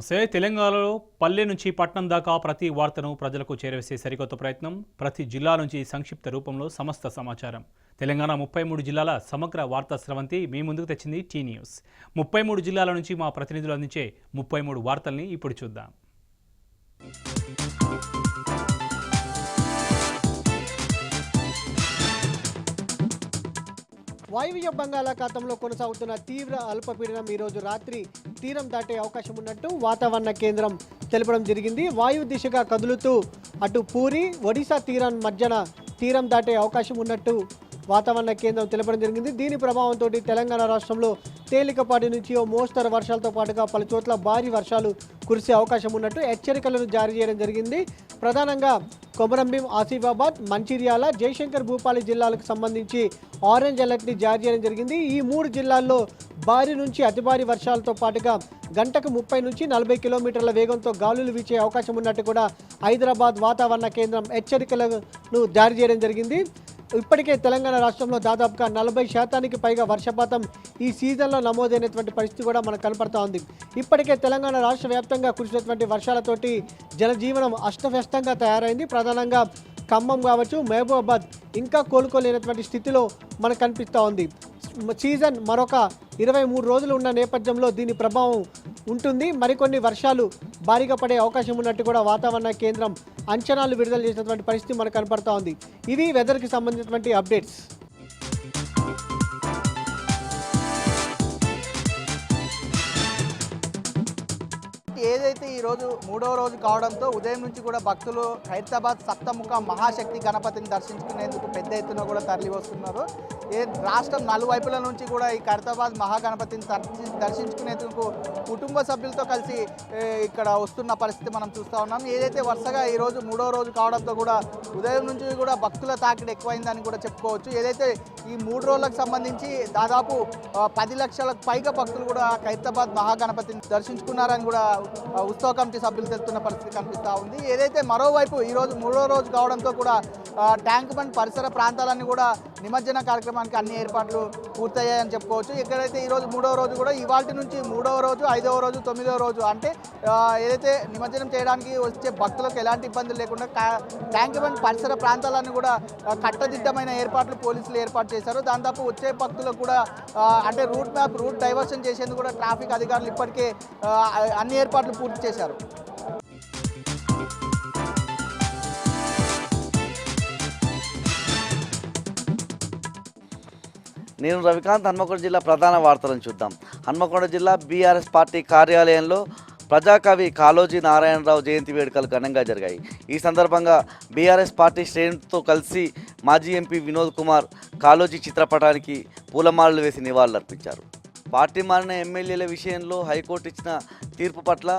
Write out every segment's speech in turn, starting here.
నమస్తే. తెలంగాణలో పల్లె నుంచి పట్నం దాకా ప్రతి వార్తను ప్రజలకు చేరవేసే సరికొత్త ప్రయత్నం. ప్రతి జిల్లా నుంచి సంక్షిప్త రూపంలో సమస్త సమాచారం. తెలంగాణ 33 జిల్లాల సమగ్ర వార్తా స్రవంతి మీ ముందుకు తెచ్చింది టీ న్యూస్. 33 జిల్లాల నుంచి మా ప్రతినిధులు అందించే 33 వార్తల్ని ఇప్పుడు చూద్దాం. వాయువ్య బంగాళాఖాతంలో కొనసాగుతున్న తీవ్ర అల్పపీడనం ఈరోజు రాత్రి తీరం దాటే అవకాశం ఉన్నట్టు వాతావరణ కేంద్రం తెలపడం జరిగింది. వాయు దిశగా కదులుతూ అటు పూరి ఒడిశా మధ్యన తీరం దాటే అవకాశం ఉన్నట్టు వాతావరణ కేంద్రం తెలపడం జరిగింది. దీని ప్రభావంతో తెలంగాణ రాష్ట్రంలో తేలికపాటి నుంచి ఓ మోస్తరు వర్షాలతో పాటుగా పలు చోట్ల భారీ వర్షాలు కురిసే అవకాశం ఉన్నట్టు హెచ్చరికలను జారీ చేయడం జరిగింది. ప్రధానంగా కొమరంభీం, ఆసిఫాబాద్, మంచిర్యాల, జయశంకర్ భూపాలి జిల్లాలకు సంబంధించి ఆరెంజ్ అలర్ట్ని జారీ చేయడం జరిగింది. ఈ 3 జిల్లాల్లో భారీ నుంచి అతి భారీ వర్షాలతో పాటుగా గంటకు 30 నుంచి 40 కిలోమీటర్ల వేగంతో గాలులు వీచే అవకాశం ఉన్నట్టు కూడా హైదరాబాద్ వాతావరణ కేంద్రం హెచ్చరికలను జారీ చేయడం జరిగింది. ఇప్పటికే తెలంగాణ రాష్ట్రంలో దాదాపుగా 40% పైగా వర్షపాతం ఈ సీజన్లో నమోదైనటువంటి పరిస్థితి కూడా మనకు కనపడతా ఉంది. ఇప్పటికే తెలంగాణ రాష్ట్ర వ్యాప్తంగా కురిసినటువంటి వర్షాలతోటి జనజీవనం అస్తవ్యస్తంగా తయారైంది. ప్రధానంగా ఖమ్మం కావచ్చు, మహబూబాబాద్ ఇంకా కోలుకోలేనటువంటి స్థితిలో మనకు కనిపిస్తూ ఉంది. సీజన్ మరొక 23 రోజులు ఉన్న నేపథ్యంలో దీని ప్రభావం ఉంటుంది. మరికొన్ని వర్షాలు భారీగా పడే అవకాశం ఉన్నట్టు కూడా వాతావరణ కేంద్రం అంచనాలు విడుదల చేసినటువంటి పరిస్థితి మనకు కనపడతా ఉంది. ఇవి వెదర్కి సంబంధించినటువంటి అప్డేట్స్. ఏదైతే ఈరోజు 3వ రోజు కావడంతో ఉదయం నుంచి కూడా భక్తులు ఖైరతాబాద్ సప్తముఖ మహాశక్తి గణపతిని దర్శించుకునేందుకు పెద్ద ఎత్తున కూడా తరలి వస్తున్నారు. రాష్ట్రం నలువైపుల నుంచి కూడా ఈ ఖైరతాబాద్ మహాగణపతిని దర్శించుకునేందుకు కుటుంబ సభ్యులతో కలిసి ఇక్కడ వస్తున్న పరిస్థితి మనం చూస్తూ ఉన్నాం. ఏదైతే వరుసగా ఈరోజు 3వ రోజు కావడంతో కూడా ఉదయం నుంచి కూడా భక్తుల తాకిడి ఎక్కువైందని కూడా చెప్పుకోవచ్చు. ఏదైతే ఈ 3 రోజులకు సంబంధించి దాదాపు 10 లక్షలకు పైగా భక్తులు కూడా ఖైరతాబాద్ మహాగణపతిని దర్శించుకున్నారని కూడా ఉత్సవ కమిటీ సభ్యులు తెలుస్తున్న పరిస్థితి కనిపిస్తూ ఉంది. ఏదైతే మరోవైపు ఈరోజు 3వ రోజు కావడంతో కూడా ట్యాంక్ బండ్ పరిసర ప్రాంతాలన్నీ కూడా నిమజ్జన కార్యక్రమానికి అన్ని ఏర్పాట్లు పూర్తయ్యాయని చెప్పుకోవచ్చు. ఎక్కడైతే ఈరోజు 3వ రోజు కూడా ఇవాళ నుంచి 3వ రోజు, 5వ రోజు, 9వ రోజు అంటే ఏదైతే నిమజ్జనం చేయడానికి వచ్చే భక్తులకు ఎలాంటి ఇబ్బందులు లేకుండా ట్యాంక్ బండ్ పరిసర ప్రాంతాలన్నీ కూడా కట్టదిట్టమైన ఏర్పాట్లు పోలీసులు ఏర్పాటు చేశారు. దాదాపు వచ్చే భక్తులకు కూడా అంటే రూట్ డైవర్షన్ చేసేందుకు కూడా ట్రాఫిక్ అధికారులు ఇప్పటికే అన్ని ఏర్పాట్లు పూర్తి చేశారు. నేను రవికాంత్. హన్మకొండ జిల్లా ప్రధాన వార్తలను చూద్దాం. హన్మకొండ జిల్లా బీఆర్ఎస్ పార్టీ కార్యాలయంలో ప్రజాకవి కాళోజీ నారాయణరావు జయంతి వేడుకలు ఘనంగా జరిగాయి. ఈ సందర్భంగా బీఆర్ఎస్ పార్టీ శ్రేణులతో కలిసి మాజీ ఎంపీ వినోద్ కుమార్ కాళోజీ చిత్రపటానికి పూలమాలలు వేసి నివాళులర్పించారు. పార్టీ మారిన ఎమ్మెల్యేల విషయంలో హైకోర్టు ఇచ్చిన తీర్పు పట్ల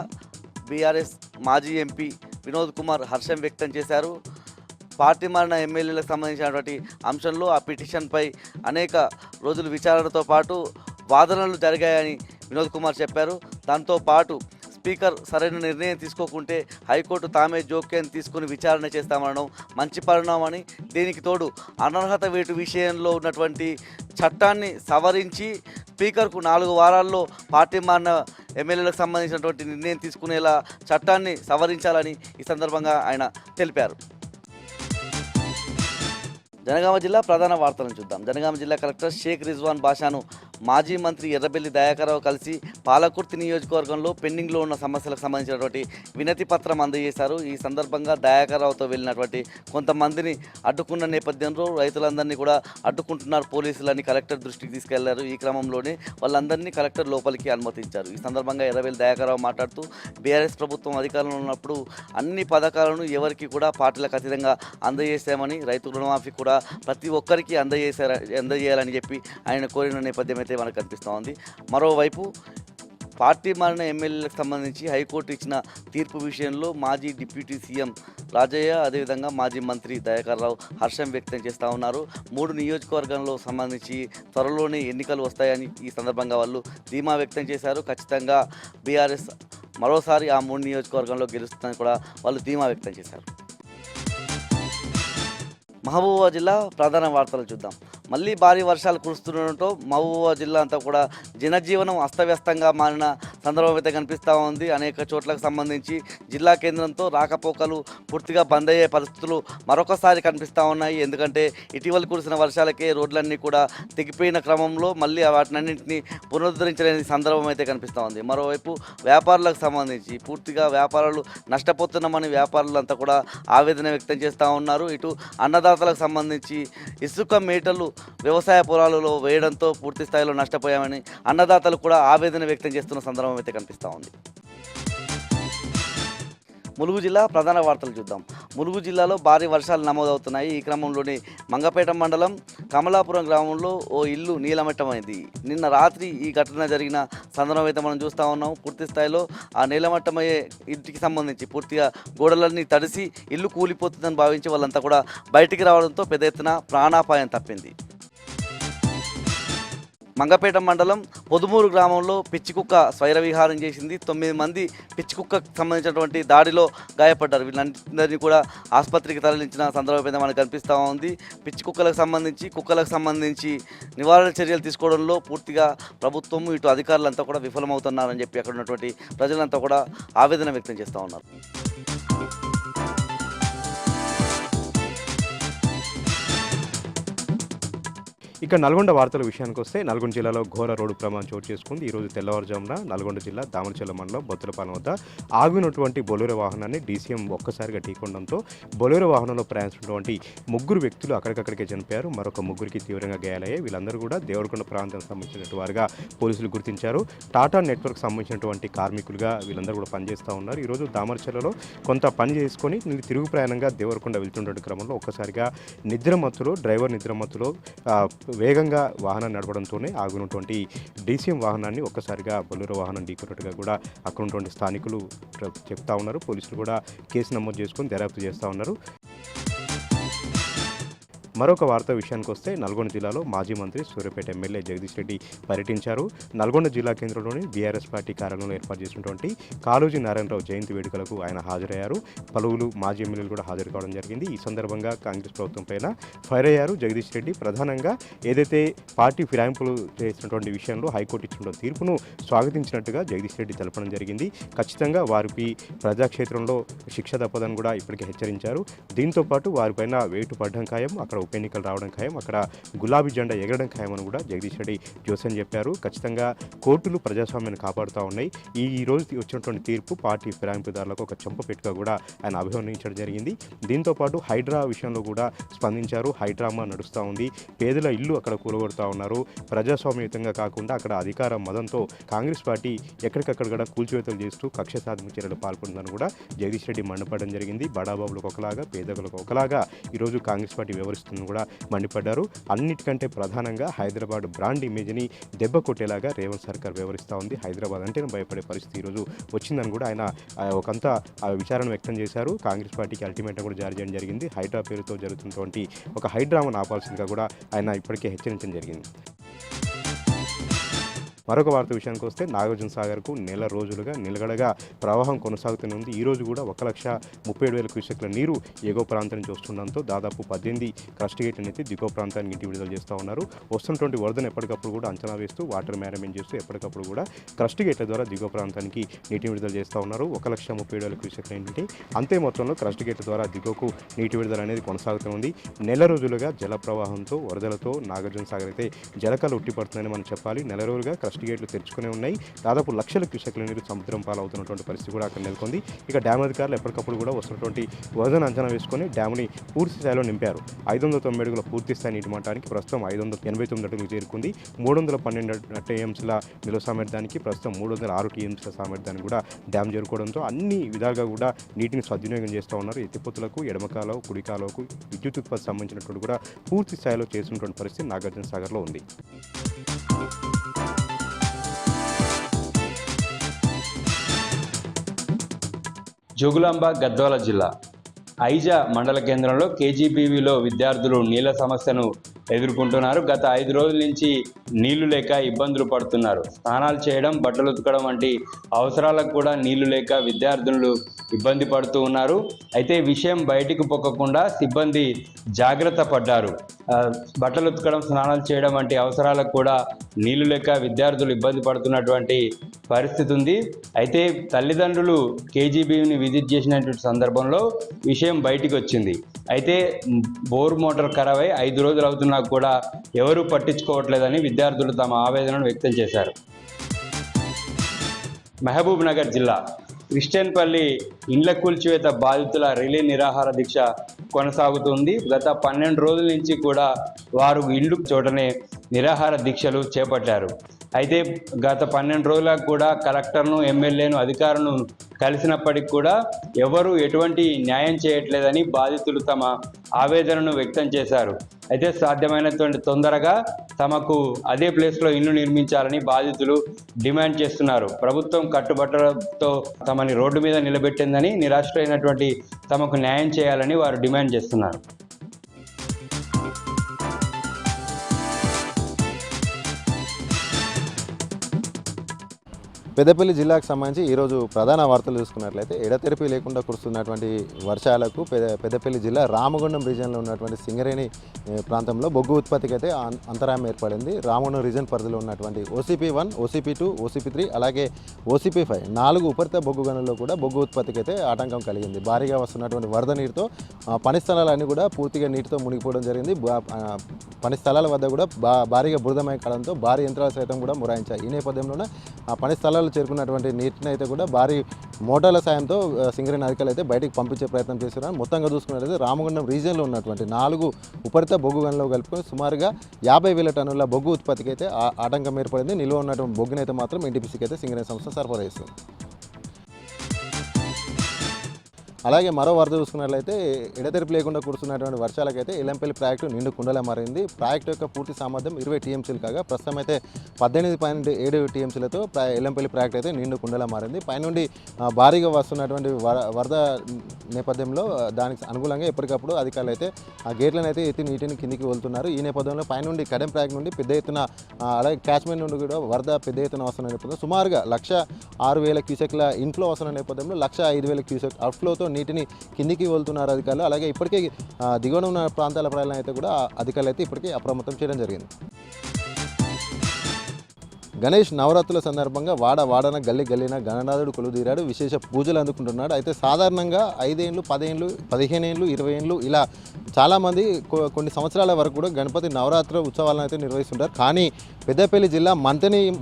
బీఆర్ఎస్ మాజీ ఎంపీ వినోద్ కుమార్ హర్షం వ్యక్తం చేశారు. పార్టీ మారిన ఎమ్మెల్యేలకు సంబంధించినటువంటి అంశంలో ఆ పిటిషన్పై అనేక రోజులు విచారణతో పాటు వాదనలు జరిగాయని వినోద్ కుమార్ చెప్పారు. దాంతో పాటు స్పీకర్ సరైన నిర్ణయం తీసుకోకుంటే హైకోర్టు తామే జోక్యం తీసుకుని విచారణ చేస్తామనడం మంచి పరిణామని, దీనికి తోడు అనర్హత వేటు విషయంలో ఉన్నటువంటి చట్టాన్ని సవరించి స్పీకర్కు 4 వారాల్లో పార్టీ మారిన ఎమ్మెల్యేలకు సంబంధించినటువంటి నిర్ణయం తీసుకునేలా చట్టాన్ని సవరించాలని ఈ సందర్భంగా ఆయన తెలిపారు. జనగామ జిల్లా ప్రధాన వార్తలను చూద్దాం. జనగామ జిల్లా కలెక్టర్ షేక్ రిజ్వాన్ బాషాను మాజీ మంత్రి ఎర్రబెల్లి దయాకర్రావు కలిసి పాలకుర్తి నియోజకవర్గంలో పెండింగ్లో ఉన్న సమస్యలకు సంబంధించినటువంటి వినతి పత్రం అందజేశారు. ఈ సందర్భంగా దయాకర్రావుతో వెళ్ళినటువంటి కొంతమందిని అడ్డుకున్న నేపథ్యంలో రైతులందరినీ కూడా అడ్డుకుంటున్నారు పోలీసులని కలెక్టర్ దృష్టికి తీసుకెళ్లారు. ఈ క్రమంలోనే వాళ్ళందరినీ కలెక్టర్ లోపలికి అనుమతించారు. ఈ సందర్భంగా ఎర్రబెల్లి దయాకర్రావు మాట్లాడుతూ బీఆర్ఎస్ ప్రభుత్వం అధికారంలో ఉన్నప్పుడు అన్ని పథకాలను ఎవరికి కూడా పార్టీలకు అతీతంగా అందజేశామని, రైతు రుణమాఫీ కూడా ప్రతి ఒక్కరికి అందజేయాలని చెప్పి ఆయన కోరిన నేపథ్యం అయితే మనకు కనిపిస్తూ ఉంది. మరోవైపు పార్టీ మారిన ఎమ్మెల్యేలకు సంబంధించి హైకోర్టు ఇచ్చిన తీర్పు విషయంలో మాజీ డిప్యూటీ సీఎం రాజయ్య, అదేవిధంగా మాజీ మంత్రి దయాకర్రావు హర్షం వ్యక్తం చేస్తూ ఉన్నారు. 3 నియోజకవర్గంలో సంబంధించి త్వరలోనే ఎన్నికలు వస్తాయని ఈ సందర్భంగా వాళ్ళు ధీమా వ్యక్తం చేశారు. ఖచ్చితంగా బీఆర్ఎస్ మరోసారి ఆ 3 నియోజకవర్గంలో గెలుస్తుందని కూడా వాళ్ళు ధీమా వ్యక్తం చేశారు. మహబూబాబాద్ జిల్లా ప్రధాన వార్తలు చూద్దాం. మళ్ళీ భారీ వర్షాలు కురుస్తుండటంతో మహబూబాబాద్ జిల్లా అంతా కూడా జనజీవనం అస్తవ్యస్తంగా మారిన సందర్భం అయితే కనిపిస్తూ ఉంది. అనేక చోట్లకు సంబంధించి జిల్లా కేంద్రంతో రాకపోకలు పూర్తిగా బంద్ అయ్యే పరిస్థితులు మరొకసారి కనిపిస్తూ ఉన్నాయి. ఎందుకంటే ఇటీవల కురిసిన వర్షాలకే రోడ్లన్నీ కూడా తెగిపోయిన క్రమంలో మళ్ళీ వాటినన్నింటినీ పునరుద్ధరించలేని సందర్భం అయితే కనిపిస్తూ ఉంది. మరోవైపు వ్యాపారులకు సంబంధించి పూర్తిగా వ్యాపారాలు నష్టపోతున్నామని వ్యాపారులంతా కూడా ఆవేదన వ్యక్తం చేస్తూ ఉన్నారు. ఇటు అన్నదాతలకు సంబంధించి ఇసుక మేటలు వ్యవసాయ పొలాలలో వేయడంతో పూర్తి స్థాయిలో నష్టపోయామని అన్నదాతలు కూడా ఆవేదన వ్యక్తం చేస్తున్న సందర్భం అయితే కనిపిస్తూ ఉంది. ములుగు జిల్లా ప్రధాన వార్తలు చూద్దాం. ములుగు జిల్లాలో భారీ వర్షాలు నమోదవుతున్నాయి. ఈ క్రమంలోని మంగపేట మండలం కమలాపురం గ్రామంలో ఓ ఇల్లు నీలమట్టమైంది. నిన్న రాత్రి ఈ ఘటన జరిగిన సందర్భం అయితే మనం చూస్తూ ఉన్నాం. పూర్తి స్థాయిలో ఆ నీలమట్టమయ్యే ఇంటికి సంబంధించి పూర్తిగా గోడలన్నీ తడిసి ఇల్లు కూలిపోతుందని భావించి వాళ్ళంతా కూడా బయటికి రావడంతో పెద్ద ఎత్తున ప్రాణాపాయం తప్పింది. మంగపేట మండలం పొదుమూరు గ్రామంలో పిచ్చికుక్క స్వైర విహారం చేసింది. 9 మంది పిచ్చికుక్కకు సంబంధించినటువంటి దాడిలో గాయపడ్డారు. వీళ్ళందరినీ కూడా ఆసుపత్రికి తరలించిన సందర్భం మనకు కనిపిస్తూ ఉంది. కుక్కలకు సంబంధించి నివారణ చర్యలు తీసుకోవడంలో పూర్తిగా ప్రభుత్వం ఇటు అధికారులంతా కూడా విఫలమవుతున్నారని చెప్పి అక్కడ ఉన్నటువంటి ప్రజలంతా కూడా ఆవేదన వ్యక్తం చేస్తూ ఉన్నారు. ఇక నల్గొండ వార్తల విషయానికి వస్తే నల్గొండ జిల్లాలో ఘోర రోడ్డు ప్రమాదం చోటు చేసుకుంది. ఈరోజు తెల్లవారుజామున నల్గొండ జిల్లా దామరచెల్ల మండలం బొత్తులపాలెం వద్ద ఆగినటువంటి బొలెరో వాహనాన్ని డీసీఎం ఒక్కసారిగా ఢీకొనడంతో బొలెరో వాహనంలో ప్రయాణించినటువంటి 3 వ్యక్తులు అక్కడికక్కడికే చనిపోయారు. మరొక 3కి తీవ్రంగా గాయాలయ్యాయి. వీళ్ళందరూ కూడా దేవరకొండ ప్రాంతానికి సంబంధించినటువంటి వారుగా పోలీసులు గుర్తించారు. టాటా నెట్వర్క్ సంబంధించినటువంటి కార్మికులుగా వీళ్ళందరూ కూడా పనిచేస్తూ ఉన్నారు. ఈరోజు దామరచెల్లలో కొంత పని చేసుకొని తిరుగు ప్రయాణంగా దేవరకొండ వెళ్తున్నటువంటి క్రమంలో ఒక్కసారిగా డ్రైవర్ నిద్రమత్తులో వేగంగా వాహనాన్ని నడపడంతోనే ఆగినటువంటి డీసీఎం వాహనాన్ని ఒక్కసారిగా బొలెరో వాహనం ఢీకొన్నట్టుగా కూడా అక్కడ ఉన్నటువంటి స్థానికులు చెప్తా ఉన్నారు. పోలీసులు కూడా కేసు నమోదు చేసుకొని దర్యాప్తు చేస్తూ ఉన్నారు. మరొక వార్త విషయానికి వస్తే నల్గొండ జిల్లాలో మాజీ మంత్రి సూర్యాపేట ఎమ్మెల్యే జగదీష్ రెడ్డి పర్యటించారు. నల్గొండ జిల్లా కేంద్రంలోని బీఆర్ఎస్ పార్టీ కార్యాలయంలో ఏర్పాటు చేసినటువంటి కాళోజీ నారాయణరావు జయంతి వేడుకలకు ఆయన హాజరయ్యారు. పలువురు మాజీ ఎమ్మెల్యేలు కూడా హాజరు కావడం జరిగింది. ఈ సందర్భంగా కాంగ్రెస్ ప్రభుత్వం పైన ఫైర్ అయ్యారు జగదీష్ రెడ్డి. ప్రధానంగా ఏదైతే పార్టీ ఫిరాయింపులు చేసినటువంటి విషయంలో హైకోర్టు ఇచ్చిన తీర్పును స్వాగతించినట్టుగా జగదీష్ రెడ్డి తెలపడం జరిగింది. ఖచ్చితంగా వారికి ప్రజాక్షేత్రంలో శిక్ష తప్పదని కూడా ఇప్పటికే హెచ్చరించారు. దీంతో పాటు వారిపైన వేటు పడడం ఖాయం, అక్కడ ఉప ఎన్నికలు రావడం ఖాయం, అక్కడ గులాబీ జెండా ఎగరడం ఖాయం అని కూడా జగదీష్ రెడ్డి జోసెన్ చెప్పారు. ఖచ్చితంగా కోర్టులు ప్రజాస్వామ్యాన్ని కాపాడుతూ ఉన్నాయి. ఈ రోజు వచ్చినటువంటి తీర్పు పార్టీ ఫిరాయింపుదారులకు ఒక చెంపపెట్టుగా కూడా ఆయన అభివర్ణించడం జరిగింది. దీంతో పాటు హైడ్రా విషయంలో కూడా స్పందించారు. హైడ్రామా నడుస్తూ ఉంది, పేదల ఇల్లు అక్కడ కూలగొడుతూ ఉన్నారు. ప్రజాస్వామ్యయుతంగా కాకుండా అక్కడ అధికార మదంతో కాంగ్రెస్ పార్టీ ఎక్కడికక్కడ కూడా కూల్చివేతలు చేస్తూ కక్ష సాధింపు చర్యలు పాల్పడుతుందని కూడా జగదీష్ రెడ్డి మండిపడడం జరిగింది. బడాబాబులకు ఒకలాగా పేదలకు ఒకలాగా ఈరోజు కాంగ్రెస్ పార్టీ వ్యవహరిస్తుంది కూడా మండిపడ్డారు. అన్నిటికంటే ప్రధానంగా హైదరాబాద్ బ్రాండ్ ఇమేజ్ని దెబ్బ కొట్టేలాగా రేవంత్ సర్కార్ వ్యవహరిస్తూ ఉంది. హైదరాబాద్ అంటేనే భయపడే పరిస్థితి ఈరోజు వచ్చిందని కూడా ఆయన ఒకంత విచారణ వ్యక్తం చేశారు. కాంగ్రెస్ పార్టీకి అల్టిమేటం కూడా జారీ చేయడం జరిగింది. హైడ్రా పేరుతో జరుగుతున్నటువంటి ఒక హైడ్రామాను ఆపాల్సిందిగా కూడా ఆయన ఇప్పటికే హెచ్చరించడం జరిగింది. మరొక వార్త విషయానికి వస్తే నాగార్జున సాగర్కు నెల రోజులుగా నిలకడగా ప్రవాహం కొనసాగుతూనే ఉంది. ఈ రోజు కూడా 1,37,000 క్యూసెక్ల నీరు ఎగువ ప్రాంతం నుంచి వస్తుండడంతో దాదాపు 18 క్రస్ట్ గేట్లను ఎత్తి దిగువ ప్రాంతానికి నీటి విడుదల చేస్తూ ఉన్నారు. వస్తున్నటువంటి వరదను ఎప్పటికప్పుడు కూడా అంచనా వేస్తూ వాటర్ మేనేజ్మెంట్ చేస్తూ ఎప్పటికప్పుడు కూడా క్రస్ట్ గేట్ల ద్వారా దిగువ ప్రాంతానికి నీటి విడుదల చేస్తూ ఉన్నారు. 1,37,000 క్యూసెక్ల ఏంటంటే అంతే మొత్తంలో క్రస్ట్ గేట్ల ద్వారా దిగువకు నీటి విడుదల అనేది కొనసాగుతూ ఉంది. నెల రోజులుగా జల ప్రవాహంతో వరదలతో నాగార్జున సాగర్ అయితే జలకాలు ఉట్టిపడుతుందని మనం చెప్పాలి. నెల రోజులుగా క్రస్ట్ గేట్లు తెరుచుకునే ఉన్నాయి. దాదాపు 1,00,000 క్యూసెక్ల నీరు సముద్రం పాలవుతున్నటువంటి పరిస్థితి కూడా అక్కడ నెలకొంది. ఇక డ్యామ్ అధికారులు ఎప్పటికప్పుడు కూడా వస్తున్నటువంటి వరదను అంచనా వేసుకొని డ్యామ్ని పూర్తి స్థాయిలో నింపారు. 590 అడుగుల పూర్తి స్థాయి నీటి మట్టానికి ప్రస్తుతం 589 అడుగులు చేరుకుంది. 312 టీఎంసీల నిల్వ సామర్థ్యానికి ప్రస్తుతం 306 టీఎంసీల సామర్థ్యానికి కూడా డ్యామ్ చేరుకోవడంతో అన్ని విధాలుగా కూడా నీటిని సద్వినియోగం చేస్తూ ఉన్నారు. ఎత్తిపోతులకు ఎడమకాలో కుడికాలకు విద్యుత్ ఉత్పత్తి సంబంధించినటువంటి కూడా పూర్తి స్థాయిలో చేస్తున్నటువంటి పరిస్థితి నాగార్జున సాగర్లో ఉంది. జోగులాంబ గద్వాల జిల్లా ఐజా మండల కేంద్రంలో కేజీబీవీలో విద్యార్థులు నీళ్ల సమస్యను ఎదుర్కొంటున్నారు. గత 5 రోజుల నుంచి నీళ్లు లేక ఇబ్బందులు పడుతున్నారు. స్నానాలు చేయడం, బట్టలు ఉతకడం వంటి అవసరాలకు కూడా నీళ్లు లేక విద్యార్థులు ఇబ్బంది పడుతూ ఉన్నారు. అయితే విషయం బయటికి పొక్కకుండా సిబ్బంది జాగ్రత్త పడ్డారు. బట్టలు ఉతకడం, స్నానాలు చేయడం వంటి అవసరాలకు కూడా నీళ్లు లేక విద్యార్థులు ఇబ్బంది పడుతున్నటువంటి పరిస్థితి ఉంది. అయితే తల్లిదండ్రులు కేజీబీని విజిట్ చేసినటువంటి సందర్భంలో విషయం బయటికి వచ్చింది. అయితే బోర్ మోటార్ ఖరాబ్ అయి 5 రోజులు అవుతున్నా కూడా ఎవరూ పట్టించుకోవట్లేదని విద్యార్థులు తమ ఆవేదనను వ్యక్తం చేశారు. మహబూబ్ నగర్ జిల్లా క్రిస్టియన్పల్లి ఇండ్ల కూల్చివేత బాధితుల రిలే నిరాహార దీక్ష కొనసాగుతుంది. గత 12 రోజుల నుంచి కూడా వారు ఇల్లు చోటనే నిరాహార దీక్షలు చేపట్టారు. అయితే గత 12 రోజులకు కూడా కలెక్టర్ను, ఎమ్మెల్యేను, అధికారులను కలిసినప్పటికీ కూడా ఎవరు ఎటువంటి న్యాయం చేయట్లేదని బాధితులు తమ ఆవేదనను వ్యక్తం చేశారు. అయితే సాధ్యమైనటువంటి తొందరగా తమకు అదే ప్లేస్లో ఇల్లు నిర్మించాలని బాధితులు డిమాండ్ చేస్తున్నారు. ప్రభుత్వం కట్టుబట్టలతో తమని రోడ్డు మీద నిలబెట్టిందని, నిరాశ్రయులైనటువంటి తమకు న్యాయం చేయాలని వారు డిమాండ్ చేస్తున్నారు. పెద్దపల్లి జిల్లాకు సంబంధించి ఈరోజు ప్రధాన వార్తలు చూసుకున్నట్లయితే ఎడతెరిపి లేకుండా కురుస్తున్నటువంటి వర్షాలకు పెద్దపల్లి జిల్లా రామగుండం రీజియన్లో ఉన్నటువంటి సింగరేణి ప్రాంతంలో బొగ్గు ఉత్పత్తికి అయితే అంతరాయం ఏర్పడింది. రామగుండం రీజియన్ పరిధిలో ఉన్నటువంటి OCP1, OCP2, OCP3 అలాగే OCP5 4 ఉపరితల బొగ్గు గనుల్లో కూడా బొగ్గు ఉత్పత్తికి అయితే ఆటంకం కలిగింది. భారీగా వస్తున్నటువంటి వరద నీరుతో పని స్థలాలన్నీ కూడా పూర్తిగా నీటితో మునిగిపోవడం జరిగింది. పని స్థలాల వద్ద కూడా భారీగా బురదమయ కాలంతో భారీ యంత్రాలు సైతం కూడా మొరాయించాయి. ఈ నేపథ్యంలోనే ఆ పని స్థలాలు చేరుకున్నటువంటి నీటిని అయితే కూడా భారీ మోటార్ల సాయంతో సింగరేణి అధికారులు అయితే బయటికి పంపించే ప్రయత్నం చేస్తున్నారు. మొత్తంగా చూసుకున్నట్లయితే రామగుండం రీజియన్లో ఉన్నటువంటి 4 ఉపరితల బొగ్గు గనుల్లో కలుపుకొని సుమారుగా 50,000 టన్నుల బొగ్గు ఉత్పత్తికి అయితే ఆటంకం ఏర్పడింది. నిల్వ ఉన్నటువంటి బొగ్గునైతే మాత్రం NTPCకి అయితే సింగరేణి సంస్థ సరఫరా చేస్తుంది. అలాగే మరో వార్త చూసుకున్నట్లయితే ఎడతెరిపి లేకుండా కురుస్తున్నటువంటి వర్షాలకైతే ఎల్లంపల్లి ప్రాజెక్టు నిండు కుండలా మారింది. ప్రాజెక్టు యొక్క పూర్తి సామర్థ్యం 20 TMCలు కాగా ప్రస్తుతం అయితే 18.7 TMCలతో ఎల్లంపల్లి ప్రాజెక్టు అయితే నిండు కుండలా మారింది. పైనుండి భారీగా వస్తున్నటువంటి వరద నేపథ్యంలో దానికి అనుకూలంగా ఎప్పటికప్పుడు అధికారులు అయితే ఆ గేట్లను అయితే ఎత్తి నీటిని కిందికి వెళ్తున్నారు. ఈ నేపథ్యంలో పైనుండి కడెం ప్రాజెక్టు నుండి పెద్ద ఎత్తున అలాగే క్యాచ్మెంట్ నుండి కూడా వరద పెద్ద ఎత్తున వస్తున్న నేపథ్యంలో సుమారుగా 106,000 క్యూసెక్ల ఇన్ఫ్లో వస్తున్న నేపథ్యంలో 105,000 క్యూసెక్ అవుట్ఫ్లోతో నీటిని కిందికి వెళ్తున్నారు అధికారులు. అలాగే ఇప్పటికే దిగువన ఉన్న ప్రాంతాల ప్రజలను అయితే కూడా అధికారులు అయితే ఇప్పటికే అప్రమత్తం చేయడం జరిగింది. గణేష్ నవరాత్రుల సందర్భంగా వాడన గల్లిన గణనాథుడు కొలుదీరాడు, విశేష పూజలు అందుకుంటున్నాడు. అయితే సాధారణంగా 5 ఏళ్ళు, 10 ఏళ్ళు, 15 ఏళ్ళు, 20 ఏళ్ళు ఇలా చాలామంది కొన్ని సంవత్సరాల వరకు కూడా గణపతి నవరాత్రి ఉత్సవాలను అయితే నిర్వహిస్తుంటారు. కానీ పెద్దపల్లి జిల్లా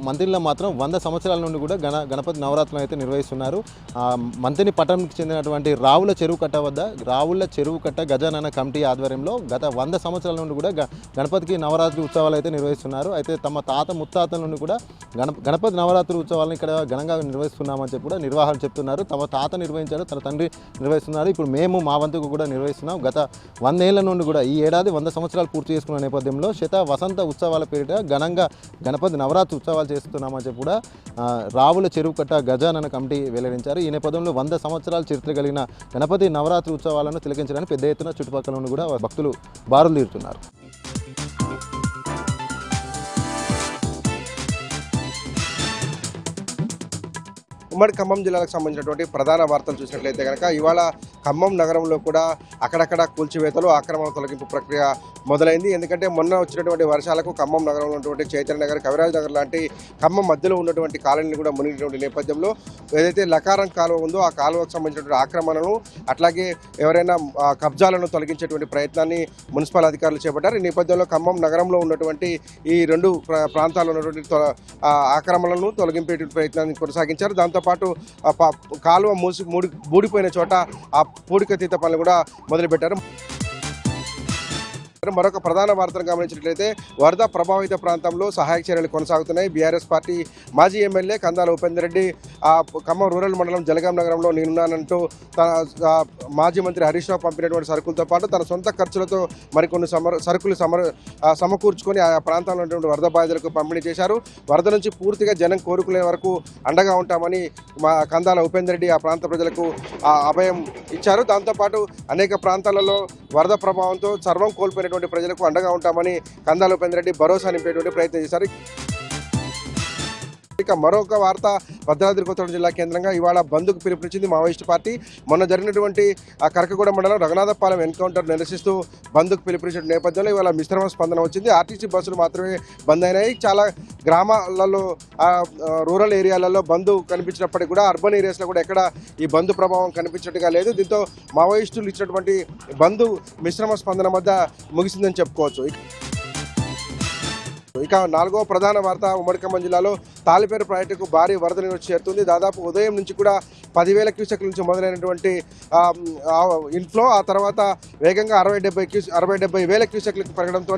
మంతినిలో మాత్రం 100 సంవత్సరాల నుండి కూడా గణపతి నవరాత్రులను అయితే నిర్వహిస్తున్నారు. మంతిని పట్టణంకి చెందినటువంటి రావుల చెరువు కట్ట గజానన కమిటీ ఆధ్వర్యంలో గత 100 సంవత్సరాల నుండి కూడా గణపతికి నవరాత్రి ఉత్సవాలు అయితే నిర్వహిస్తున్నారు. అయితే తమ ముత్తాతల నుండి కూడా గణపతి నవరాత్రి ఉత్సవాలను ఇక్కడ ఘనంగా నిర్వహిస్తున్నామని చెప్పి కూడా నిర్వాహకులు చెప్తున్నారు. తమ తాత నిర్వహించారు, తన తండ్రి నిర్వహిస్తున్నారు, ఇప్పుడు మేము మా వంతుకు కూడా నిర్వహిస్తున్నాం. గత 100 ఏళ్ల నుండి కూడా ఈ ఏడాది 100 సంవత్సరాలు పూర్తి చేసుకున్న నేపథ్యంలో వసంత ఉత్సవాల పేరిట ఘనంగా గణపతి నవరాత్రి ఉత్సవాలు చేస్తున్నామని చెప్పి కూడా రావుల చెరువు కట్ట గజానన కమిటీ వెల్లడించారు. ఈ నేపథ్యంలో 100 సంవత్సరాల చరిత్ర కలిగిన గణపతి నవరాత్రి ఉత్సవాలను తిలకించడానికి పెద్ద ఎత్తున చుట్టుపక్కల నుండి కూడా భక్తులు బారులు తీరుతున్నారు. ఉమ్మడి ఖమ్మం జిల్లాకు సంబంధించినటువంటి ప్రధాన వార్తలు చూసినట్లయితే కనుక ఇవాళ ఖమ్మం నగరంలో కూడా అక్కడక్కడ కూల్చివేతలు, ఆక్రమణ తొలగింపు ప్రక్రియ మొదలైంది. ఎందుకంటే మొన్న వచ్చినటువంటి వర్షాలకు ఖమ్మం నగరంలో ఉన్నటువంటి చైతన్య నగర్, కవిరాజ్ నగర్ లాంటి ఖమ్మం మధ్యలో ఉన్నటువంటి కాలనీలు కూడా మునిగినటువంటి నేపథ్యంలో ఏదైతే లకారం కాలువ ఉందో ఆ కాలువకు సంబంధించినటువంటి ఆక్రమణను అట్లాగే ఎవరైనా కబ్జాలను తొలగించేటువంటి ప్రయత్నాన్ని మున్సిపల్ అధికారులు చేపట్టారు. ఈ నేపథ్యంలో ఖమ్మం నగరంలో ఉన్నటువంటి ఈ 2 ప్రాంతాల్లో ఉన్నటువంటి ఆక్రమణలను తొలగింపే ప్రయత్నాన్ని కొనసాగించారు. దాంతోపాటు కాలువ బూడిపోయిన చోట ఆ పూడికతీత పనులు కూడా మొదలుపెట్టారు. మరొక ప్రధాన వార్తను గమనించినట్లయితే వరద ప్రభావిత ప్రాంతంలో సహాయక చర్యలు కొనసాగుతున్నాయి. బీఆర్ఎస్ పార్టీ మాజీ ఎమ్మెల్యే కందాల ఉపేందర్ రెడ్డి ఖమ్మం రూరల్ మండలం జలగాం నగరంలో నేనున్నానంటూ తన మాజీ మంత్రి హరీష్ రావు పంపినటువంటి సరుకులతో పాటు తన సొంత ఖర్చులతో మరికొన్ని సరుకులు సమకూర్చుకొని ఆ ప్రాంతంలో ఉన్నటువంటి వరద బాధితులకు పంపిణీ చేశారు. వరద నుంచి పూర్తిగా జనం కోరుకునే వరకు అండగా ఉంటామని మా కందాల ఉపేందర్ రెడ్డి ఆ ప్రాంత ప్రజలకు అభయం ఇచ్చారు. దాంతోపాటు అనేక ప్రాంతాలలో వరద ప్రభావంతో సర్వం కోల్పోయినటువంటి ప్రజలకు అండగా ఉంటామని కందాల ఉపేందర్ రెడ్డి భరోసా నింపేటువంటి ప్రయత్నం చేశారు. ఇక మరొక వార్త భద్రాద్రి కొత్తగూడెం జిల్లా కేంద్రంగా ఇవాళ బంద్కు పిలుపునిచ్చింది మావోయిస్టు పార్టీ. మొన్న జరిగినటువంటి ఆ కరకగూడ మండలం రఘునాథపాలెం ఎన్కౌంటర్ నిరసిస్తూ బంద్కు పిలుపునిచ్చిన నేపథ్యంలో ఇవాళ మిశ్రమ స్పందన వచ్చింది. ఆర్టీసీ బస్సులు మాత్రమే బంద్ అయినాయి. చాలా గ్రామాలలో రూరల్ ఏరియాలలో బంద్ కనిపించినప్పటికీ కూడా అర్బన్ ఏరియాస్లో కూడా ఎక్కడ ఈ బంద్ ప్రభావం కనిపించినట్టుగా లేదు. దీంతో మావోయిస్టులు ఇచ్చినటువంటి బంద్ మిశ్రమ స్పందన మధ్య ముగిసిందని చెప్పుకోవచ్చు. ఇక నాలుగో ప్రధాన వార్త ఉమ్మడి ఖమ్మం జిల్లాలో తాలిపేరు ప్రాజెక్టుకు భారీ వరద నీరు చేరుతుంది. దాదాపు ఉదయం నుంచి కూడా 10,000 క్యూసెక్ల నుంచి మొదలైనటువంటి ఇన్ఫ్లో ఆ తర్వాత వేగంగా 60-70,000 క్యూసెక్లకు పెరగడంతో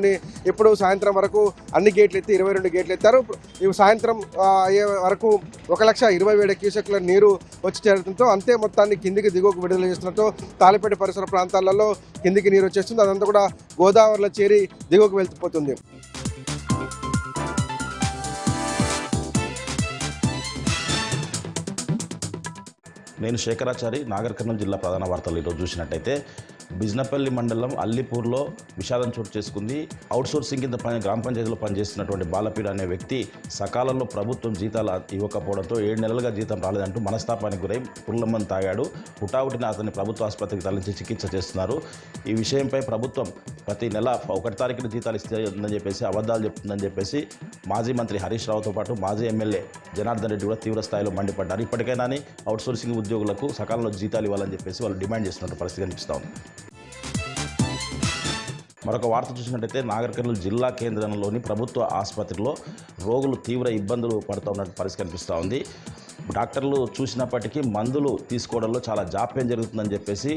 ఇప్పుడు సాయంత్రం వరకు అన్ని గేట్లు ఎత్తి 22 గేట్లు ఎత్తారు. ఇవి సాయంత్రం అయ్యే వరకు 1,20,000 క్యూసెక్ల నీరు వచ్చి చేరడంతో అంతే మొత్తాన్ని కిందికి దిగువకు విడుదల చేస్తున్నట్టు తాలిపేట పరిసర ప్రాంతాలలో కిందికి నీరు వచ్చేస్తుంది. అదంతా కూడా గోదావరిలో చేరి దిగువకు వెళ్ళిపోతుంది. నేను శేఖరాచారి, నాగర్ కర్నూలు జిల్లా ప్రధాన వార్తలు ఈరోజు చూసినట్టయితే బిజ్నపల్లి మండలం అల్లిపూర్లో విషాదం చోటు చేసుకుంది. అవుట్సోర్సింగ్ కింద గ్రామ పంచాయతీలో పనిచేస్తున్నటువంటి బాలపీడ అనే వ్యక్తి సకాలంలో ప్రభుత్వం జీతాలు ఇవ్వకపోవడంతో 7 నెలలుగా జీతం రాలేదంటూ మనస్తాపానికి గురై పుల్లమ్మని తాగాడు. హుటాహుటిన అతన్ని ప్రభుత్వ ఆసుపత్రికి తరలించి చికిత్స చేస్తున్నారు. ఈ విషయంపై ప్రభుత్వం ప్రతి నెల 1 తారీఖున జీతాలు ఇస్తుందని చెప్పేసి అబద్ధాలు చెప్తుందని చెప్పేసి మాజీ మంత్రి హరీష్ రావుతో పాటు మాజీ ఎమ్మెల్యే జనార్దన్ రెడ్డి కూడా తీవ్ర స్థాయిలో మండిపడ్డారు. ఇప్పటికైనా అవుట్సోర్సింగ్ ఉద్యోగులకు సకాలంలో జీతాలు ఇవ్వాలని చెప్పేసి వాళ్ళు డిమాండ్ చేస్తున్నట్టు పరిస్థితి కనిపిస్తూ ఉంది. మరొక వార్త చూసినట్టయితే నాగర్ కర్నూలు జిల్లా కేంద్రంలోని ప్రభుత్వ ఆసుపత్రిలో రోగులు తీవ్ర ఇబ్బందులు పడుతున్నట్టు పరిస్థితి కనిపిస్తూ ఉంది. డాక్టర్లు చూసినప్పటికీ మందులు తీసుకోవడంలో చాలా జాప్యం జరుగుతుందని చెప్పేసి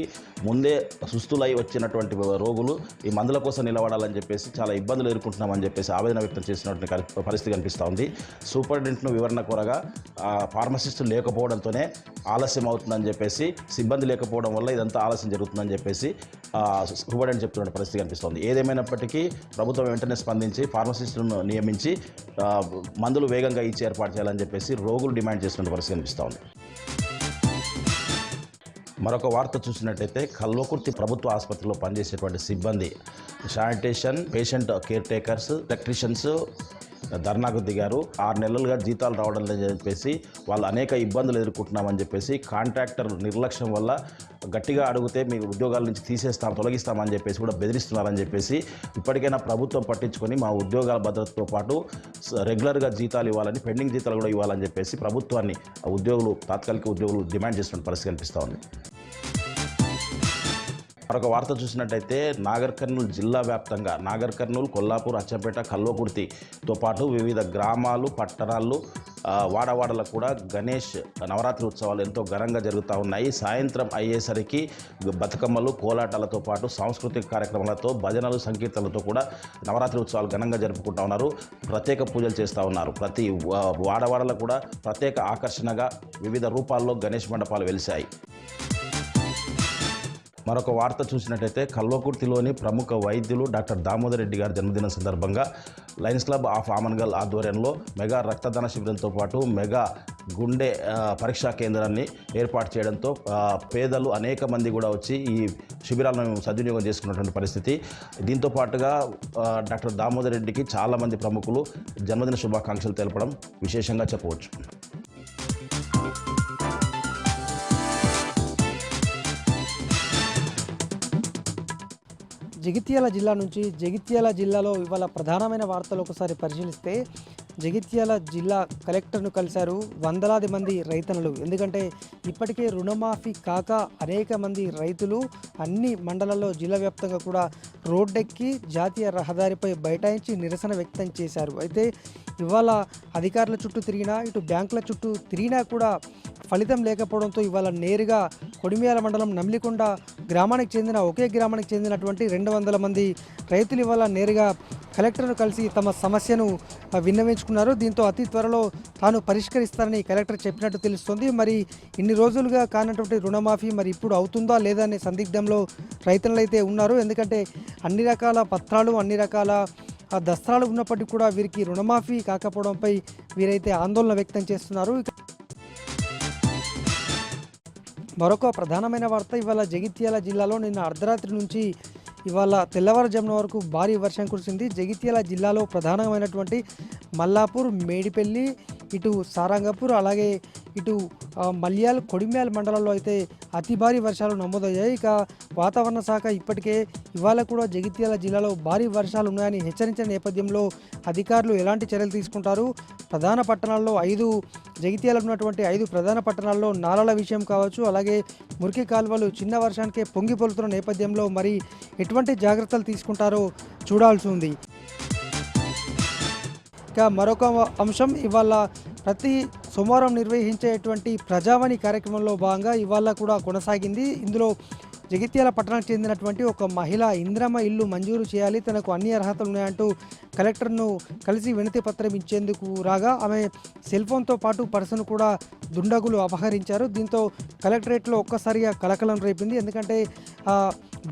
ముందే సుస్తులై వచ్చినటువంటి రోగులు ఈ మందుల కోసం నిలబడాలని చెప్పేసి చాలా ఇబ్బందులు ఎదుర్కొంటున్నామని చెప్పేసి ఆవేదన వ్యక్తం చేసినటువంటి పరిస్థితి కనిపిస్తూ ఉంది. సూపరింటెండెంట్ను వివరణ కోరగా ఫార్మసిస్టులు లేకపోవడంతోనే ఆలస్యం అవుతుందని చెప్పేసి, సిబ్బంది లేకపోవడం వల్ల ఇదంతా ఆలస్యం జరుగుతుందని చెప్పేసి సూపరింటెండెంట్ చెప్తున్న పరిస్థితి కనిపిస్తుంది. ఏదేమైనప్పటికీ ప్రభుత్వం వెంటనే స్పందించి ఫార్మసిస్టులను నియమించి మందులు వేగంగా ఇచ్చి ఏర్పాటు చేయాలని చెప్పేసి రోగులు డిమాండ్ చేస్తున్న పరిస్థితి కనిపిస్తూ ఉంది. మరొక వార్త చూసినట్టయితే కల్వకుర్తి ప్రభుత్వ ఆసుపత్రిలో పనిచేసేటువంటి సిబ్బంది, sanitation, patient care takers, electricians ధర్నాకు దిగారు. 6 నెలలుగా జీతాలు రావడం లేదని చెప్పేసి వాళ్ళు అనేక ఇబ్బందులు ఎదుర్కొంటున్నామని చెప్పేసి కాంట్రాక్టర్ నిర్లక్ష్యం వల్ల గట్టిగా అడిగితే మీ ఉద్యోగాల నుంచి తొలగిస్తామని చెప్పేసి కూడా బెదిరిస్తున్నారని చెప్పేసి ఇప్పటికైనా ప్రభుత్వం పట్టించుకొని మా ఉద్యోగాల భద్రతతో పాటు రెగ్యులర్గా జీతాలు ఇవ్వాలని, పెండింగ్ జీతాలు కూడా ఇవ్వాలని చెప్పేసి ప్రభుత్వాన్ని తాత్కాలిక ఉద్యోగులు డిమాండ్ చేస్తున్న పరిస్థితి కనిపిస్తూ ఉంది. మరొక వార్త చూసినట్టయితే నాగర్ కర్నూలు జిల్లా వ్యాప్తంగా నాగర్ కర్నూలు, కొల్లాపూర్, అచ్చంపేట, కల్వకుర్తితో పాటు వివిధ గ్రామాలు, పట్టణాలు, వాడవాడలకు కూడా గణేష్ నవరాత్రి ఉత్సవాలు ఎంతో ఘనంగా జరుగుతూ ఉన్నాయి. సాయంత్రం అయ్యేసరికి బతుకమ్మలు, కోలాటాలతో పాటు సాంస్కృతిక కార్యక్రమాలతో, భజనలు, సంకీర్తనలతో కూడా నవరాత్రి ఉత్సవాలు ఘనంగా జరుపుకుంటూ ఉన్నారు. ప్రత్యేక పూజలు చేస్తూ ఉన్నారు. ప్రతి వాడవాడలకు కూడా ప్రత్యేక ఆకర్షణగా వివిధ రూపాల్లో గణేష్ మండపాలు వెలిశాయి. మరొక వార్త చూసినట్టయితే కల్వకుర్తిలోని ప్రముఖ వైద్యులు డాక్టర్ దామోదర్ రెడ్డి గారి జన్మదినం సందర్భంగా లయన్స్ క్లబ్ ఆఫ్ ఆమన్గల్ ఆధ్వర్యంలో మెగా రక్తదాన శిబిరంతో పాటు మెగా గుండె పరీక్షా కేంద్రాన్ని ఏర్పాటు చేయడంతో పేదలు అనేక మంది కూడా వచ్చి ఈ శిబిరాలను సద్వినియోగం చేసుకున్నటువంటి పరిస్థితి. దీంతో పాటుగా డాక్టర్ దామోదర్ రెడ్డికి చాలామంది ప్రముఖులు జన్మదిన శుభాకాంక్షలు తెలపడం విశేషంగా చెప్పవచ్చు. జగిత్యాల జిల్లా నుంచి జగిత్యాల జిల్లాలో ఇవాళ ప్రధానమైన వార్తలు ఒకసారి పరిశీలిస్తే జగిత్యాల జిల్లా కలెక్టర్ను కలిశారు వందలాది మంది రైతన్నలు. ఎందుకంటే ఇప్పటికే రుణమాఫీ కాక అనేక మంది రైతులు అన్ని మండలాల్లో జిల్లా వ్యాప్తంగా కూడా రోడ్డెక్కి జాతీయ రహదారిపై బైఠాయించి నిరసన వ్యక్తం చేశారు. అయితే ఇవాళ అధికారుల చుట్టూ తిరిగినా, ఇటు బ్యాంకుల చుట్టూ తిరిగినా కూడా ఫలితం లేకపోవడంతో ఇవాళ నేరుగా కొడిమియాల మండలం నమ్లికొండ గ్రామానికి చెందిన ఒకే గ్రామానికి చెందినటువంటి 200 మంది రైతులు ఇవాళ నేరుగా కలెక్టర్ను కలిసి తమ సమస్యను విన్నవించుకున్నారు. దీంతో అతి త్వరలో తాను పరిష్కరిస్తారని కలెక్టర్ చెప్పినట్టు తెలుస్తోంది. మరి ఇన్ని రోజులుగా కానటువంటి రుణమాఫీ మరి ఇప్పుడు అవుతుందా లేదా అనే సందిగ్ధంలో రైతులు అయితే ఉన్నారు. ఎందుకంటే అన్ని రకాల పత్రాలు, అన్ని రకాల దస్త్రాలు ఉన్నప్పటికీ కూడా వీరికి రుణమాఫీ కాకపోవడంపై వీరైతే ఆందోళన వ్యక్తం చేస్తున్నారు. మరొక ప్రధానమైన వార్త ఇవాళ జగిత్యాల జిల్లాలో నిన్న అర్ధరాత్రి నుంచి ఇవాళ తెల్లవారుజామున వరకు భారీ వర్షం కురిసింది. జగిత్యాల జిల్లాలో ప్రధానమైనటువంటి మల్లాపూర్, మేడిపల్లి, ఇటు సారంగపూర్, అలాగే ఇటు మల్యాల్, కొడిమ్యాల్ మండలాల్లో అయితే అతి భారీ వర్షాలు నమోదయ్యాయి. ఇక వాతావరణ శాఖ ఇప్పటికే ఇవాళ కూడా జగిత్యాల జిల్లాలో భారీ వర్షాలు ఉన్నాయని హెచ్చరించిన నేపథ్యంలో అధికారులు ఎలాంటి చర్యలు తీసుకుంటారు? ప్రధాన పట్టణాల్లో జగిత్యాల ఉన్నటువంటి 5 ప్రధాన పట్టణాల్లో నాలాల విషయం కావచ్చు, అలాగే మురికి కాలువలు చిన్న వర్షానికే పొంగి పొలుతున్న నేపథ్యంలో మరి ఎటువంటి జాగ్రత్తలు తీసుకుంటారో చూడాల్సి ఉంది. ఇక మరొక అంశం, ఇవాళ ప్రతి సోమవారం నిర్వహించేటువంటి ప్రజావాణి కార్యక్రమంలో భాగంగా ఇవాళ కూడా కొనసాగింది. ఇందులో జగిత్యాల పట్టణానికి చెందినటువంటి ఒక మహిళ ఇందిరమ్మ ఇల్లు మంజూరు చేయాలి, తనకు అన్ని అర్హతలు ఉన్నాయంటూ కలెక్టర్ను కలిసి వినతి పత్రం ఇచ్చేందుకు రాగా ఆమె సెల్ ఫోన్తో పాటు పర్సును కూడా దుండగులు అపహరించారు. దీంతో కలెక్టరేట్లో ఒక్కసారిగా కలకలం రేపింది. ఎందుకంటే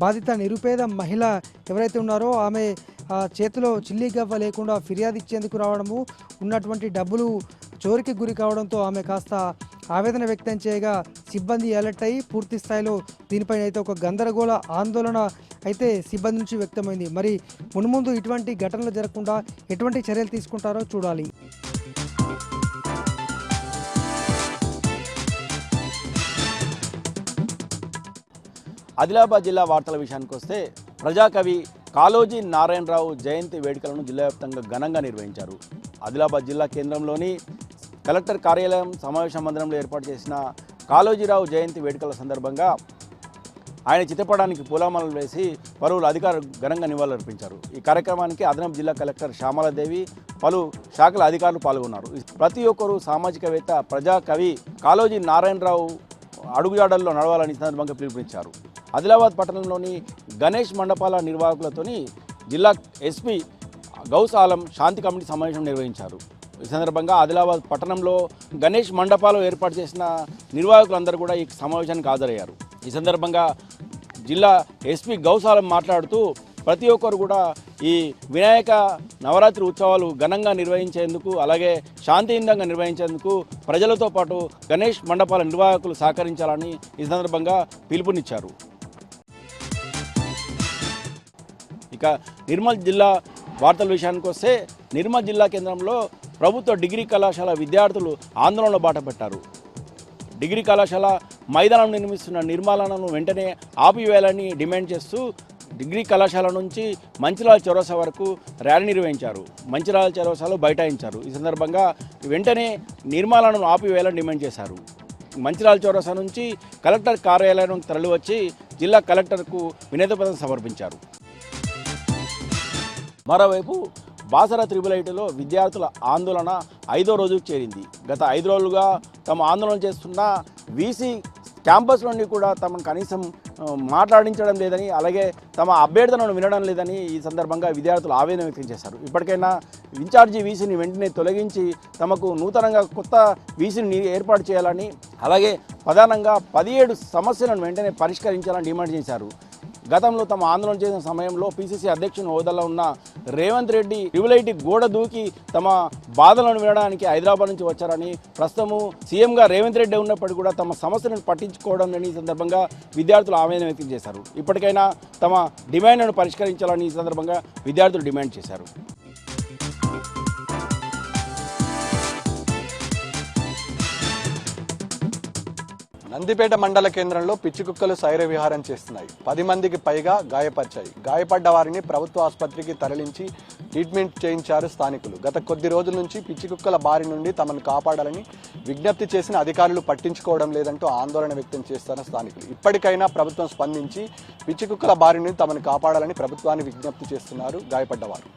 బాధిత నిరుపేద మహిళ ఎవరైతే ఉన్నారో ఆమె చేతిలో చిల్లి గవ్వ లేకుండా ఫిర్యాదు ఇచ్చేందుకు రావడము, ఉన్నటువంటి డబ్బులు చోరికి గురి కావడంతో ఆమె కాస్త ఆవేదన వ్యక్తం చేయగా సిబ్బంది అలర్ట్ అయ్యి పూర్తి స్థాయిలో దీనిపైన అయితే ఒక గందరగోళ ఆందోళన అయితే సిబ్బంది నుంచి వ్యక్తమైంది. మరి మున్ముందు ఇటువంటి ఘటనలు జరగకుండా ఎటువంటి చర్యలు తీసుకుంటారో చూడాలి. ఆదిలాబాద్ జిల్లా వార్తల విషయానికి వస్తే ప్రజాకవి కాళోజీ నారాయణరావు జయంతి వేడుకలను జిల్లా వ్యాప్తంగా ఘనంగా నిర్వహించారు. ఆదిలాబాద్ జిల్లా కేంద్రంలోని కలెక్టర్ కార్యాలయం సమావేశ మందిరంలో ఏర్పాటు చేసిన కాళోజీరావు జయంతి వేడుకల సందర్భంగా ఆయన చిత్రపటానికి పూలమాలలు వేసి పలువురు అధికారులు ఘనంగా నివాళులర్పించారు. ఈ కార్యక్రమానికి అదనపు జిల్లా కలెక్టర్ శ్యామలాదేవి, పలు శాఖల అధికారులు పాల్గొన్నారు. ప్రతి ఒక్కరూ సామాజికవేత్త ప్రజాకవి కాళోజీ నారాయణరావు అడుగుజాడల్లో నడవాలని సందర్భంగా పిలుపునిచ్చారు. ఆదిలాబాద్ పట్టణంలోని గణేష్ మండపాల నిర్వాహకులతోని జిల్లా ఎస్పీ గౌస్ ఆలం శాంతి కమిటీ సమావేశం నిర్వహించారు. ఈ సందర్భంగా ఆదిలాబాద్ పట్టణంలో గణేష్ మండపాలు ఏర్పాటు చేసిన నిర్వాహకులందరూ కూడా ఈ సమావేశానికి హాజరయ్యారు. ఈ సందర్భంగా జిల్లా ఎస్పీ గౌస్ ఆలం మాట్లాడుతూ ప్రతి ఒక్కరు కూడా ఈ వినాయక నవరాత్రి ఉత్సవాలు ఘనంగా నిర్వహించేందుకు, అలాగే శాంతియుతంగా నిర్వహించేందుకు ప్రజలతో పాటు గణేష్ మండపాల నిర్వాహకులు సహకరించాలని ఈ సందర్భంగా పిలుపునిచ్చారు. ఇక నిర్మల్ జిల్లా వార్తల విషయానికి వస్తే నిర్మల్ జిల్లా కేంద్రంలో ప్రభుత్వ డిగ్రీ కళాశాల విద్యార్థులు ఆందోళనలో బాటపట్టారు. డిగ్రీ కళాశాల మైదానం నిర్మిస్తున్న నిర్మాణాలను వెంటనే ఆపివేయాలని డిమాండ్ చేస్తూ డిగ్రీ కళాశాల నుంచి మంచిర్యాల చౌరస్తా వరకు ర్యాలీ నిర్వహించారు. మంచిర్యాల చౌరస్తాలో బైఠాయించారు. ఈ సందర్భంగా వెంటనే నిర్మాణాలను ఆపివేయాలని డిమాండ్ చేశారు. మంచిర్యాల చౌరస్తా నుంచి కలెక్టర్ కార్యాలయం తరలివచ్చి జిల్లా కలెక్టర్కు వినతిపత్రం సమర్పించారు. మరోవైపు బాసర త్రిబుల్-ఐటీలో విద్యార్థుల ఆందోళన 5వ రోజుకు చేరింది. గత 5 రోజులుగా తమ ఆందోళన చేస్తున్న వీసీ క్యాంపస్ నుండి కూడా తమను కనీసం మాట్లాడించడం లేదని, అలాగే తమ అభ్యర్థనను వినడం లేదని ఈ సందర్భంగా విద్యార్థులు ఆవేదన వ్యక్తం చేశారు. ఇప్పటికైనా ఇన్ఛార్జి వీసీని వెంటనే తొలగించి తమకు నూతనంగా కొత్త వీసీని ఏర్పాటు చేయాలని, అలాగే ప్రధానంగా 17 సమస్యలను వెంటనే పరిష్కరించాలని డిమాండ్ చేశారు. గతంలో తమ ఆందోళన చేసిన సమయంలో పిసిసి అధ్యక్షుని హోదాలో ఉన్న రేవంత్ రెడ్డి త్రిబుల్-ఐటీ గోడ దూకి తమ బాధలను వినడానికి హైదరాబాద్ నుంచి వచ్చారని, ప్రస్తుతము సీఎంగా రేవంత్ రెడ్డి ఉన్నప్పటికీ కూడా తమ సమస్యలను పట్టించుకోవడం లేని ఈ సందర్భంగా విద్యార్థులు ఆవేదన వ్యక్తం చేశారు. ఇప్పటికైనా తమ డిమాండ్లను పరిష్కరించాలని ఈ సందర్భంగా విద్యార్థులు డిమాండ్ చేశారు. నందిపేట మండల కేంద్రంలో పిచ్చి కుక్కలు సైర విహారం చేస్తున్నాయి. 10 మందికి పైగా గాయపరిచాయి. గాయపడ్డ వారిని ప్రభుత్వ ఆసుపత్రికి తరలించి ట్రీట్మెంట్ చేయించారు స్థానికులు. గత కొద్ది రోజుల నుంచి పిచ్చి కుక్కల బారి నుండి తమను కాపాడాలని విజ్ఞప్తి చేసిన అధికారులు పట్టించుకోవడం లేదంటూ ఆందోళన వ్యక్తం చేస్తున్న స్థానికులు. ఇప్పటికైనా ప్రభుత్వం స్పందించి పిచ్చి కుక్కల బారి నుండి తమను కాపాడాలని ప్రభుత్వాన్ని విజ్ఞప్తి చేస్తున్నారు గాయపడ్డవారు.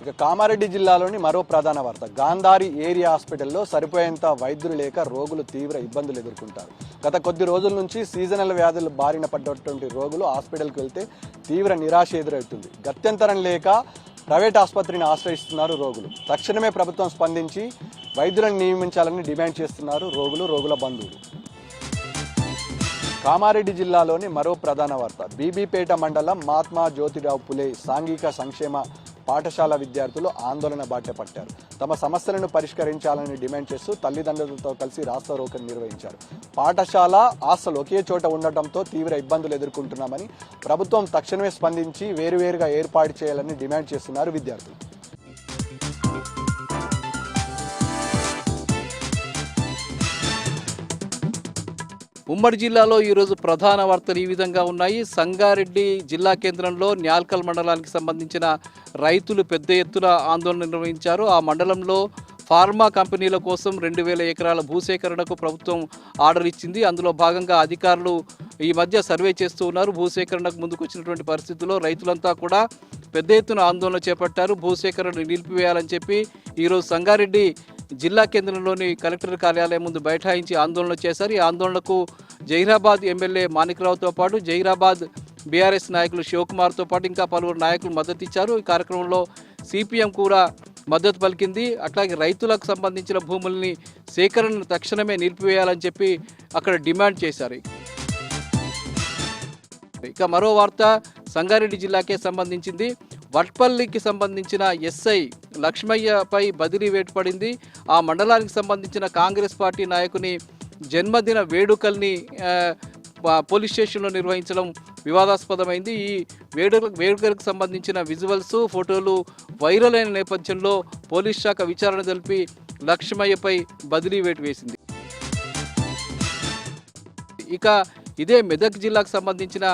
ఇక కామారెడ్డి జిల్లాలోని మరో ప్రధాన వార్త, గాంధారి ఏరియా హాస్పిటల్లో సరిపోయేంత వైద్యులు లేక రోగులు తీవ్ర ఇబ్బందులు ఎదుర్కొంటారు. గత కొద్ది రోజుల నుంచి సీజనల్ వ్యాధులు బారిన పడ్డటువంటి రోగులు హాస్పిటల్కి వెళ్తే తీవ్ర నిరాశ ఎదురవుతుంది. గత్యంతరం లేక ప్రైవేట్ ఆసుపత్రిని ఆశ్రయిస్తున్నారు రోగులు. తక్షణమే ప్రభుత్వం స్పందించి వైద్యులను నియమించాలని డిమాండ్ చేస్తున్నారు రోగులు, రోగుల బంధువులు. కామారెడ్డి జిల్లాలోని మరో ప్రధాన వార్త, బీబీపేట మండలం మహాత్మా జ్యోతిరావు పులే సాంఘిక సంక్షేమ పాఠశాల విద్యార్థులు ఆందోళన బాట పట్టారు. తమ సమస్యలను పరిష్కరించాలని డిమాండ్ చేస్తూ తల్లిదండ్రులతో కలిసి రాస్తారోకో నిర్వహించారు. పాఠశాల హాస్టల్ ఒకే చోట ఉండటంతో తీవ్ర ఇబ్బందులు ఎదుర్కొంటున్నామని, ప్రభుత్వం తక్షణమే స్పందించి వేరువేరుగా ఏర్పాటు చేయాలని డిమాండ్ చేస్తున్నారు విద్యార్థులు. ఉమ్మడి జిల్లాలో ఈరోజు ప్రధాన వార్తలు ఈ విధంగా ఉన్నాయి. సంగారెడ్డి జిల్లా కేంద్రంలో న్యాల్కల్ మండలానికి సంబంధించిన రైతులు పెద్ద ఎత్తున ఆందోళన నిర్వహించారు. ఆ మండలంలో ఫార్మా కంపెనీల కోసం 2000 ఎకరాల భూసేకరణకు ప్రభుత్వం ఆర్డర్ ఇచ్చింది. అందులో భాగంగా అధికారులు ఈ మధ్య సర్వే చేస్తూ ఉన్నారు. భూసేకరణకు ముందుకు వచ్చినటువంటి పరిస్థితుల్లో రైతులంతా కూడా పెద్ద ఎత్తున ఆందోళన చేపట్టారు. భూసేకరణ నిలిపివేయాలని చెప్పి ఈరోజు సంగారెడ్డి జిల్లా కేంద్రంలోని కలెక్టర్ కార్యాలయం ముందు బైఠాయించి ఆందోళన చేశారు. ఈ ఆందోళనకు జహీరాబాద్ ఎమ్మెల్యే మాణిక్రావుతో పాటు జహీరాబాద్ బీఆర్ఎస్ నాయకులు శివకుమార్తో పాటు ఇంకా పలువురు నాయకులు మద్దతు ఇచ్చారు. ఈ కార్యక్రమంలో సిపిఎం కూడా మద్దతు పలికింది. అట్లాగే రైతులకు సంబంధించిన భూముల్ని సేకరణను తక్షణమే నిలిపివేయాలని చెప్పి అక్కడ డిమాండ్ చేశారు. ఇక మరో వార్త సంగారెడ్డి జిల్లాకే సంబంధించింది. వట్పల్లికి సంబంధించిన ఎస్ఐ లక్ష్మయ్యపై బదిలీ వేటు పడింది. ఆ మండలానికి సంబంధించిన కాంగ్రెస్ పార్టీ నాయకుని జన్మదిన వేడుకల్ని పోలీస్ స్టేషన్లో నిర్వహించడం వివాదాస్పదమైంది. ఈ వేడుకలకు సంబంధించిన విజువల్స్, ఫోటోలు వైరల్ అయిన నేపథ్యంలో పోలీస్ శాఖ విచారణ జరిపి లక్ష్మయ్యపై బదిలీ వేటు వేసింది. ఇక ఇదే మెదక్ జిల్లాకు సంబంధించిన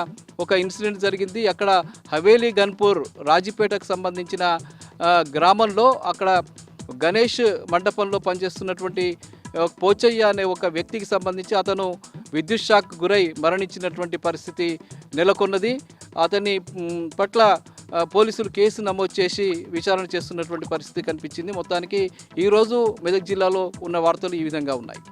ఒక ఇన్సిడెంట్ జరిగింది. అక్కడ హవేలీ గన్పూర్ రాజీపేటకు సంబంధించిన గ్రామంలో అక్కడ గణేష్ మండపంలో పనిచేస్తున్నటువంటి పోచయ్య అనే ఒక వ్యక్తికి సంబంధించి అతను విద్యుత్ షాక్ గురై మరణించినటువంటి పరిస్థితి నెలకొన్నది. అతని పట్ల పోలీసులు కేసు నమోదు చేసి విచారణ చేస్తున్నటువంటి పరిస్థితి కనిపించింది. మొత్తానికి ఈరోజు మెదక్ జిల్లాలో ఉన్న వార్తలు ఈ విధంగా ఉన్నాయి.